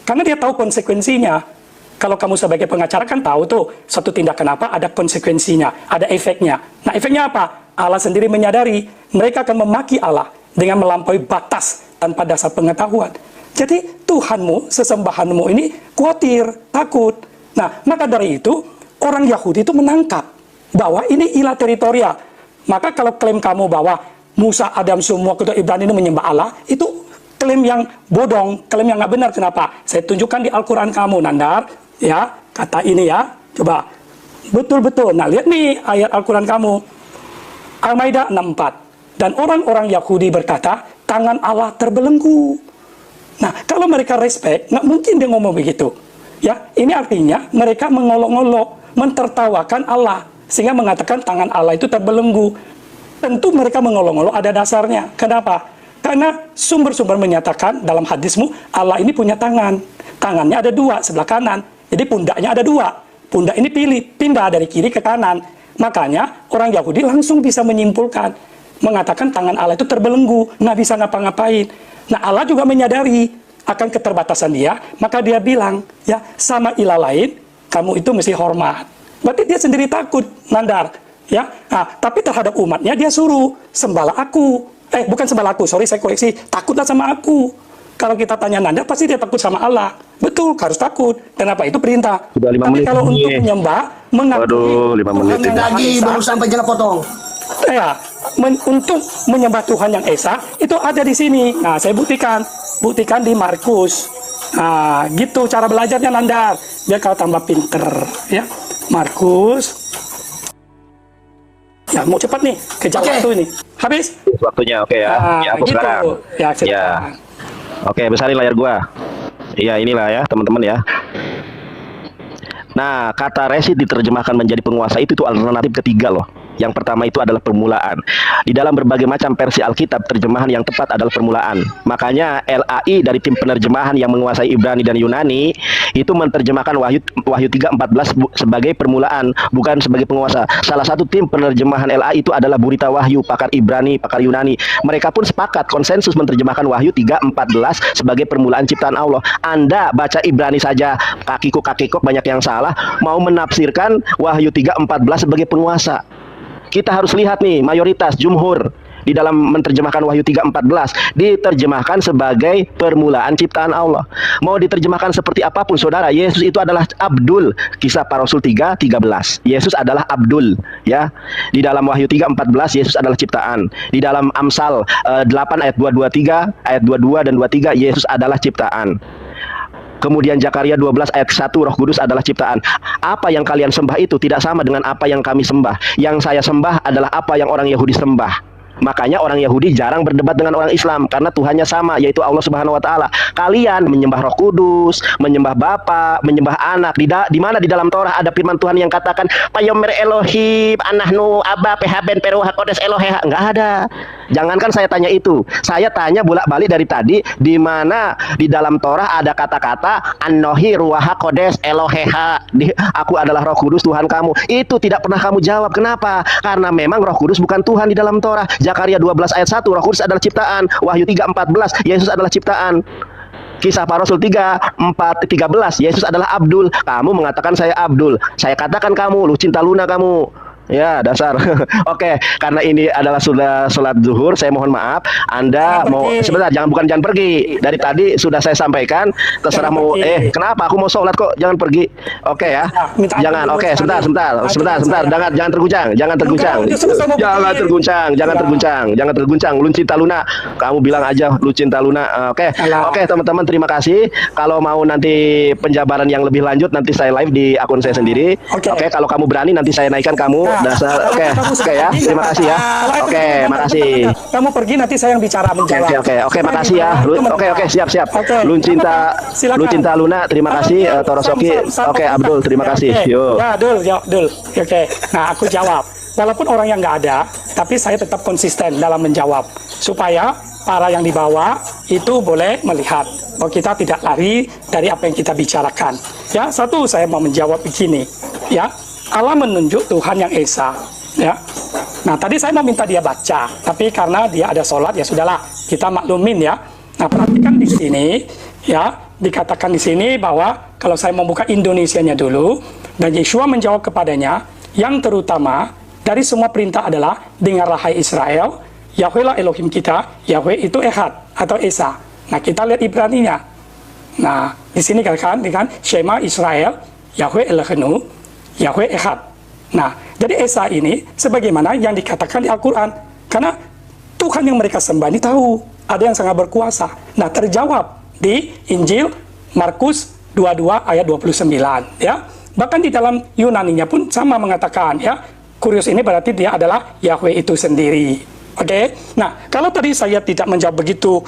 Karena dia tahu konsekuensinya. Kalau kamu sebagai pengacara kan tahu tuh, suatu tindakan apa ada konsekuensinya, ada efeknya. Nah efeknya apa? Allah sendiri menyadari, mereka akan memaki Allah dengan melampaui batas tanpa dasar pengetahuan. Jadi Tuhanmu, sesembahanmu ini khawatir, takut. Nah maka dari itu, orang Yahudi itu menangkap bahwa ini ilah teritorial. Maka kalau klaim kamu bahwa Musa, Adam, semua ketua Ibrani ini menyembah Allah, itu klaim yang bodong, klaim yang nggak benar. Kenapa? Saya tunjukkan di Al-Quran kamu, Nandar, ya, kata ini ya, coba, betul-betul. Nah, lihat nih ayat Al-Quran kamu, Al-Maidah 64, dan orang-orang Yahudi berkata, tangan Allah terbelenggu. Nah, kalau mereka respect, nggak mungkin dia ngomong begitu. Ya, ini artinya mereka mengolok-olok, mentertawakan Allah, sehingga mengatakan tangan Allah itu terbelenggu. Tentu mereka mengolok-olok ada dasarnya. Kenapa? Karena sumber-sumber menyatakan dalam hadismu, Allah ini punya tangan. Tangannya ada dua, sebelah kanan. Jadi pundaknya ada dua. Pundak ini pindah dari kiri ke kanan. Makanya orang Yahudi langsung bisa menyimpulkan. Mengatakan tangan Allah itu terbelenggu, nggak bisa ngapa-ngapain. Nah Allah juga menyadari akan keterbatasan dia. Maka dia bilang, ya sama ilah lain, kamu itu mesti hormat. Berarti dia sendiri takut, Nandar. Ya, nah, tapi terhadap umatnya dia suruh, sembahlah aku. Bukan sembah aku, sorry saya koreksi, takutlah sama aku. Kalau kita tanya Nanda, pasti dia takut sama Allah. Betul, harus takut. Kenapa? Itu perintah. Sudah 5 Tapi menit kalau untuk menyembah, mengakui 5 menit Tuhan yang Lagi Esa, baru sampai jalan potong. ya, untuk menyembah Tuhan yang Esa, itu ada di sini. Nah, saya buktikan di Markus. Nah, gitu cara belajarnya Nanda. Biar kau tambah pinter, ya. Markus. Ya, mau cepat nih, kejar waktu ini. Habis? Waktunya, oke ya. Ya, aku gitu. sekarang. Ya. Oke, besarin layar gua. Iya, inilah ya, teman-teman ya. Nah, kata Rashid diterjemahkan menjadi penguasa itu alternatif ketiga loh. Yang pertama itu adalah permulaan. Di dalam berbagai macam versi Alkitab, terjemahan yang tepat adalah permulaan. Makanya LAI dari tim penerjemahan yang menguasai Ibrani dan Yunani itu menerjemahkan Wahyu 3:14 sebagai permulaan, bukan sebagai penguasa. Salah satu tim penerjemahan LAI itu adalah Burita Wahyu, pakar Ibrani, pakar Yunani. Mereka pun sepakat konsensus menerjemahkan Wahyu 3:14 sebagai permulaan ciptaan Allah. Anda baca Ibrani saja kakikok banyak yang salah, mau menafsirkan Wahyu 3:14 sebagai penguasa. Kita harus lihat nih, mayoritas jumhur di dalam menerjemahkan Wahyu 3:14 diterjemahkan sebagai permulaan ciptaan Allah. Mau diterjemahkan seperti apapun saudara, Yesus itu adalah Abdul. Kisah Para Rasul 3:13. Yesus adalah Abdul, ya. Di dalam Wahyu 3:14 Yesus adalah ciptaan. Di dalam Amsal 8 ayat 223, ayat 22 dan 23 Yesus adalah ciptaan. Kemudian Zakaria 12 ayat 1 Roh Kudus adalah ciptaan. Apa yang kalian sembah itu tidak sama dengan apa yang kami sembah. Yang saya sembah adalah apa yang orang Yahudi sembah. Makanya orang Yahudi jarang berdebat dengan orang Islam karena Tuhannya sama, yaitu Allah Subhanahu wa taala. Kalian menyembah Roh Kudus, menyembah Bapa, menyembah Anak. Di mana di dalam Torah ada firman Tuhan yang katakan Payomer Elohim anahnu Aba Pehaben Peruha Kodes Eloheha? Enggak ada. Jangankan saya tanya itu. Saya tanya bolak-balik dari tadi, di mana di dalam Torah ada kata-kata Anohi Ruaha Kodes Eloheha. Aku adalah Roh Kudus Tuhan kamu. Itu tidak pernah kamu jawab. Kenapa? Karena memang Roh Kudus bukan Tuhan di dalam Torah. Zakaria 12 ayat 1, Roh Kudus adalah ciptaan. Wahyu 3:14, Yesus adalah ciptaan. Kisah Para Rasul 3:13, Yesus adalah Abdul. Kamu mengatakan saya Abdul. Saya katakan kamu Lucinta Luna kamu. Ya, dasar. Oke, karena ini adalah sudah sholat zuhur, saya mohon maaf. Anda mau sebentar, jangan pergi. Dari tadi sudah saya sampaikan, terserah mau kenapa aku mau sholat kok, jangan pergi. Oke ya. Jangan. Oke, sebentar. Jangan terguncang. Jangan terguncang. Lucinta Luna. Kamu bilang aja Lucinta Luna. Oke, teman-teman, terima kasih. Kalau mau nanti penjabaran yang lebih lanjut, nanti saya live di akun saya sendiri. Oke, kalau kamu berani nanti saya naikkan kamu. Dasar, oke ya, terima kasih ya. Oke, makasih. Kamu pergi nanti saya yang bicara menjawab. Oke, makasih ya. Oke, siap. Lucinta Luna, terima kasih. Torosoki, oke, Abdul, terima kasih. Yo. Ya, Dul. Oke. Nah, aku jawab. Walaupun orang yang nggak ada, tapi saya tetap konsisten dalam menjawab supaya para yang dibawa itu boleh melihat bahwa kita tidak lari dari apa yang kita bicarakan. Ya, satu saya mau menjawab begini. Ya. Allah menunjuk Tuhan yang Esa, ya. Nah, tadi saya mau minta dia baca, tapi karena dia ada sholat, ya sudahlah, kita maklumin ya. Nah, perhatikan di sini, ya, dikatakan di sini bahwa kalau saya membuka Indonesianya dulu, dan Yeshua menjawab kepadanya, yang terutama dari semua perintah adalah, dengarlah hai Israel, Yahweh lah Elohim kita, Yahweh itu Ehad atau Esa. Nah, kita lihat Ibraninya. Nah, di sini kan, Shema Israel, Yahweh Elohenu, Yahweh Ehad. Nah, jadi Esa ini sebagaimana yang dikatakan di Al-Quran. Karena Tuhan yang mereka sembah ini tahu ada yang sangat berkuasa. Nah, terjawab di Injil Markus 22 ayat 29. Ya. Bahkan di dalam Yunaninya pun sama mengatakan, ya, Kurios ini berarti dia adalah Yahweh itu sendiri. Oke. Nah, kalau tadi saya tidak menjawab begitu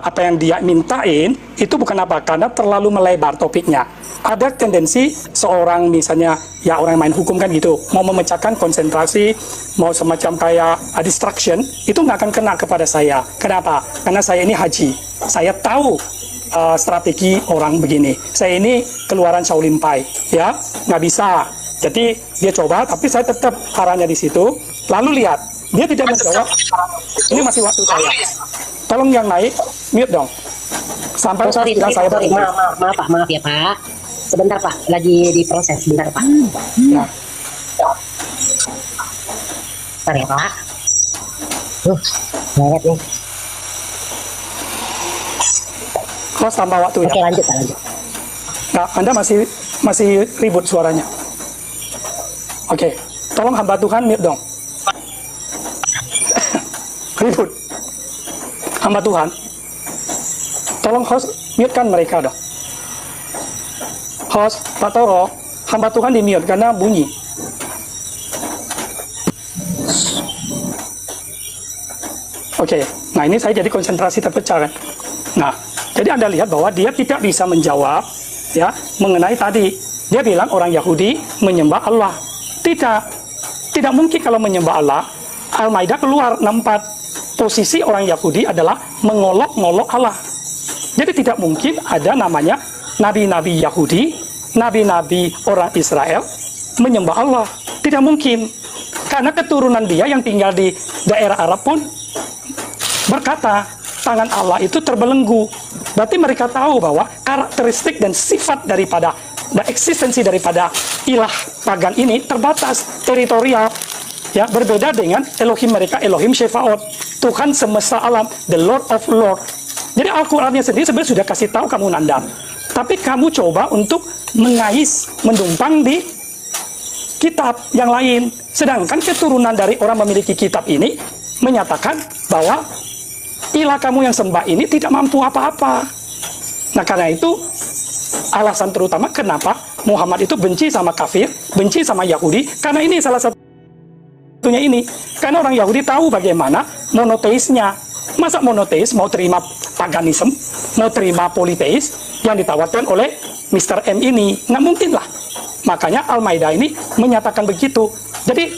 apa yang dia mintain, itu bukan apa? Karena terlalu melebar topiknya. Ada tendensi seorang misalnya ya orang yang main hukum kan gitu, mau memecahkan konsentrasi, mau semacam kayak distraction, itu nggak akan kena kepada saya. Kenapa? Karena saya ini haji, saya tahu strategi orang begini. Saya ini keluaran Shaolin Pai, ya nggak bisa. Jadi dia coba, tapi saya tetap arahnya di situ. Lalu lihat, dia tidak menjawab. Ini masih waktu saya. Tolong yang naik, mute dong. Sampai sorry, saya maaf ya Pak. Sebentar Pak, lagi diproses. Sebentar Pak. Nah. Bentar ya Pak. Banget nih. Close tambah waktu ya. Oke, lanjut. Nah, Anda masih ribut suaranya. Oke, tolong hamba Tuhan mute dong. Ribut. Hamba Tuhan. Tolong host mute kan mereka dong. Host, Pak Toro, hamba Tuhan di mute karena bunyi. Oke, nah ini saya jadi konsentrasi terpecah kan. Nah, jadi Anda lihat bahwa dia tidak bisa menjawab ya mengenai tadi. Dia bilang orang Yahudi menyembah Allah. Tidak mungkin kalau menyembah Allah. Al-Maidah keluar 64. Posisi orang Yahudi adalah mengolok-ngolok Allah. Jadi tidak mungkin ada namanya nabi-nabi Yahudi, nabi-nabi orang Israel menyembah Allah. Tidak mungkin. Karena keturunan dia yang tinggal di daerah Arab pun berkata, tangan Allah itu terbelenggu. Berarti mereka tahu bahwa karakteristik dan sifat daripada dan eksistensi daripada ilah pagan ini terbatas, teritorial. Ya, berbeda dengan Elohim mereka, Elohim Shefaot, Tuhan semesta alam, the Lord of Lord. Jadi Al-Qurannya sendiri sebenarnya sudah kasih tahu kamu nandang. Tapi kamu coba untuk mengais, mendumpang di kitab yang lain. Sedangkan keturunan dari orang memiliki kitab ini menyatakan bahwa ilah kamu yang sembah ini tidak mampu apa-apa. Nah, karena itu alasan terutama kenapa Muhammad itu benci sama kafir, benci sama Yahudi, karena ini salah satu satunya ini. Karena orang Yahudi tahu bagaimana monoteisnya. Masa monoteis mau terima paganisme, mau terima politeis yang ditawarkan oleh Mr. M ini? Nggak mungkin lah. Makanya Al-Maidah ini menyatakan begitu. Jadi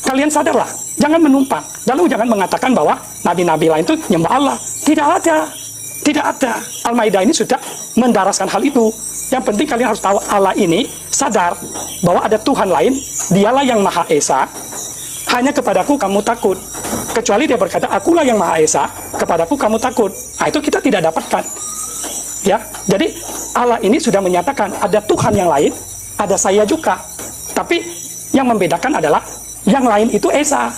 kalian sadarlah, jangan menumpang. Lalu jangan mengatakan bahwa nabi-nabi lain itu nyembah Allah. Tidak ada. Tidak ada. Al-Maidah ini sudah mendaraskan hal itu. Yang penting kalian harus tahu Allah ini sadar bahwa ada Tuhan lain, dialah yang Maha Esa. Hanya kepadaku kamu takut. Kecuali dia berkata, akulah yang Maha Esa, kepadaku kamu takut. Nah, itu kita tidak dapatkan. Ya, jadi Allah ini sudah menyatakan ada Tuhan yang lain, ada saya juga. Tapi yang membedakan adalah yang lain itu Esa.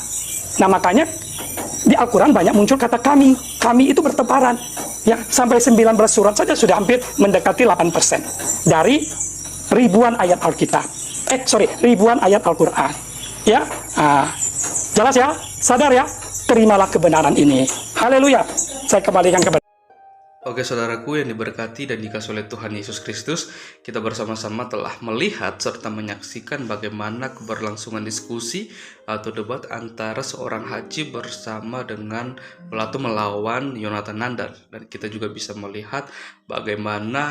Nah, makanya di Al-Quran banyak muncul kata kami. Kami itu bertebaran. Ya, sampai 19 surat saja sudah hampir mendekati 8% dari ribuan ayat Alkitab. Ribuan ayat Al-Quran. Ya, jelas ya, sadar ya, terimalah kebenaran ini. Haleluya. Saya kembalikan kepada Oke saudaraku yang diberkati dan dikasihi oleh Tuhan Yesus Kristus, kita bersama-sama telah melihat serta menyaksikan bagaimana keberlangsungan diskusi atau debat antara seorang haji bersama dengan atau melawan Yonatan Nandar. Dan kita juga bisa melihat bagaimana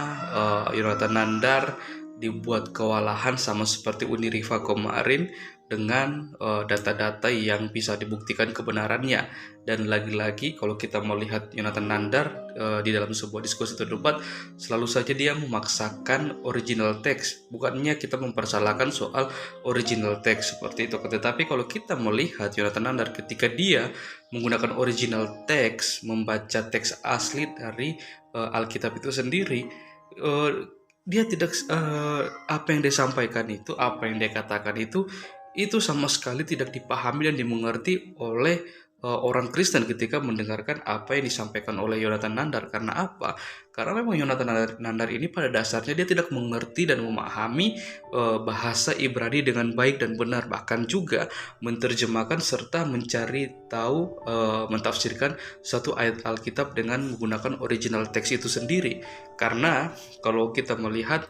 Yonatan Nandar dibuat kewalahan sama seperti Uni Riva kemarin dengan data-data yang bisa dibuktikan kebenarannya. Dan lagi-lagi kalau kita melihat Yonatan Nandar di dalam sebuah diskusi atau debat, selalu saja dia memaksakan original text. Bukannya kita mempersalahkan soal original text seperti itu, tetapi kalau kita melihat Yonatan Nandar ketika dia menggunakan original text, membaca teks asli dari Alkitab itu sendiri, dia tidak apa yang dia sampaikan itu, apa yang dia katakan itu sama sekali tidak dipahami dan dimengerti oleh orang Kristen ketika mendengarkan apa yang disampaikan oleh Yonatan Nandar. Karena apa? Karena memang Yonatan Nandar ini pada dasarnya dia tidak mengerti dan memahami bahasa Ibrani dengan baik dan benar, bahkan juga menerjemahkan serta mencari tahu, mentafsirkan satu ayat Alkitab dengan menggunakan original text itu sendiri. Karena kalau kita melihat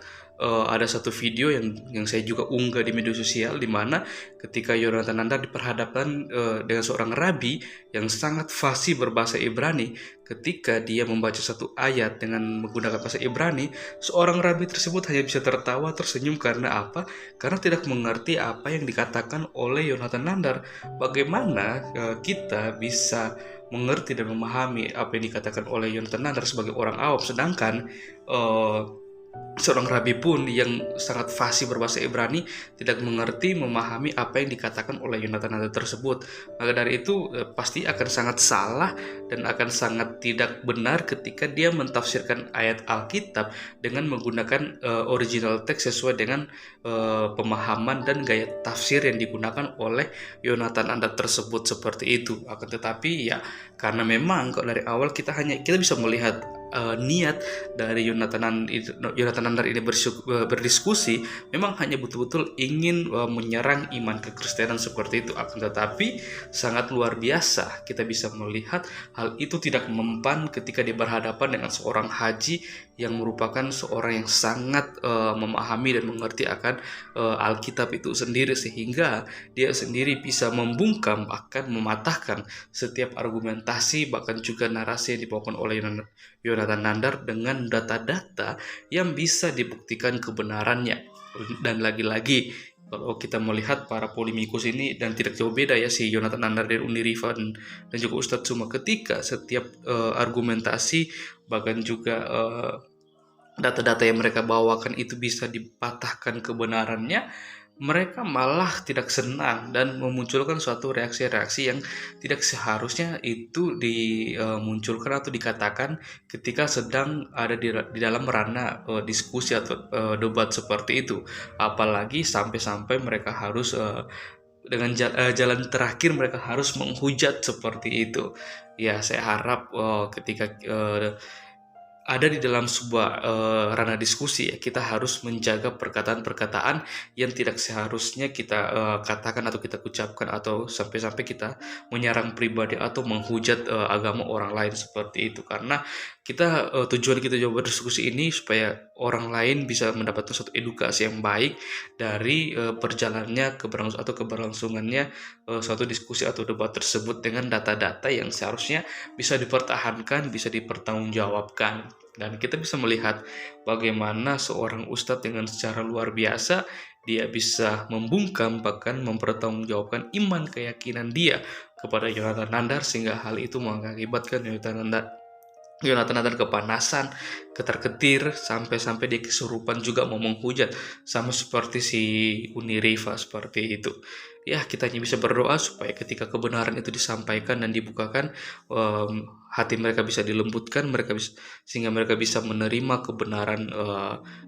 ada satu video yang saya juga unggah di media sosial, di mana ketika Yonatan Nandar diperhadapkan dengan seorang rabi yang sangat fasih berbahasa Ibrani. Ketika dia membaca satu ayat dengan menggunakan bahasa Ibrani, seorang rabi tersebut hanya bisa tertawa tersenyum. Karena apa? Karena tidak mengerti apa yang dikatakan oleh Yonatan Nandar. Bagaimana kita bisa mengerti dan memahami apa yang dikatakan oleh Yonatan Nandar sebagai orang awam, sedangkan seorang rabi pun yang sangat fasih berbahasa Ibrani tidak mengerti, memahami apa yang dikatakan oleh Yonatan Nandar tersebut. Maka dari itu pasti akan sangat salah dan akan sangat tidak benar ketika dia mentafsirkan ayat Alkitab dengan menggunakan original text sesuai dengan pemahaman dan gaya tafsir yang digunakan oleh Yonatan Nandar tersebut seperti itu. Akan tetapi ya, karena memang kok dari awal kita bisa melihat niat dari Yonatan Nandar ini berdiskusi memang hanya betul-betul ingin menyerang iman kekristenan seperti itu. Akan tetapi sangat luar biasa kita bisa melihat hal itu tidak mempan ketika dia berhadapan dengan seorang haji yang merupakan seorang yang sangat memahami dan mengerti akan Alkitab itu sendiri, sehingga dia sendiri bisa membungkam, bahkan mematahkan setiap argumentasi bahkan juga narasi yang dibawakan oleh Yonatan Nandar dengan data-data yang bisa dibuktikan kebenarannya. Dan lagi-lagi kalau kita melihat para polemikus ini, dan tidak jauh beda ya si Yonatan Nandar dari Uni Riva dan juga Ustadz Suma, ketika setiap argumentasi bahkan juga data-data yang mereka bawakan itu bisa dipatahkan kebenarannya, mereka malah tidak senang dan memunculkan suatu reaksi-reaksi yang tidak seharusnya itu dimunculkan atau dikatakan ketika sedang ada di dalam ranah diskusi atau debat seperti itu. Apalagi sampai-sampai mereka harus dengan jalan terakhir mereka harus menghujat seperti itu. Ya, saya harap ketika ada di dalam sebuah ranah diskusi ya, kita harus menjaga perkataan-perkataan yang tidak seharusnya kita katakan atau kita ucapkan, atau sampai-sampai kita menyerang pribadi atau menghujat agama orang lain seperti itu. Karena kita tujuan kita coba berdiskusi ini supaya orang lain bisa mendapatkan suatu edukasi yang baik dari perjalanannya keberlangsungannya suatu diskusi atau debat tersebut dengan data-data yang seharusnya bisa dipertahankan, bisa dipertanggungjawabkan. Dan kita bisa melihat bagaimana seorang ustadz dengan secara luar biasa dia bisa membungkam bahkan mempertanggungjawabkan iman keyakinan dia kepada Yonatan Nandar, sehingga hal itu mengakibatkan Yonatan Nandar kepanasan, ketar-ketir, sampai-sampai dia kesurupan juga mau menghujat, sama seperti si Uni Rifa seperti itu. Ya, kita hanya bisa berdoa supaya ketika kebenaran itu disampaikan dan dibukakan, hati mereka bisa dilembutkan, sehingga mereka bisa menerima kebenaran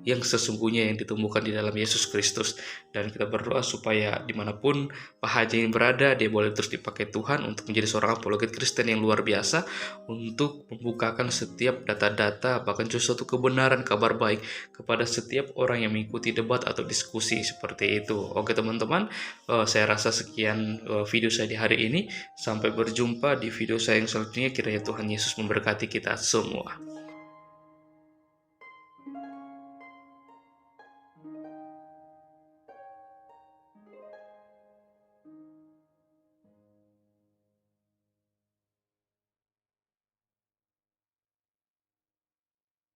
yang sesungguhnya yang ditumbuhkan di dalam Yesus Kristus. Dan kita berdoa supaya dimanapun Pak Haji ini berada, dia boleh terus dipakai Tuhan untuk menjadi seorang apologet Kristen yang luar biasa, untuk membukakan setiap data-data, bahkan suatu kebenaran, kabar baik kepada setiap orang yang mengikuti debat atau diskusi seperti itu. Oke teman-teman, saya rasa sekian video saya di hari ini. Sampai berjumpa di video saya yang selanjutnya. Kiranya Tuhan Yesus memberkati kita semua.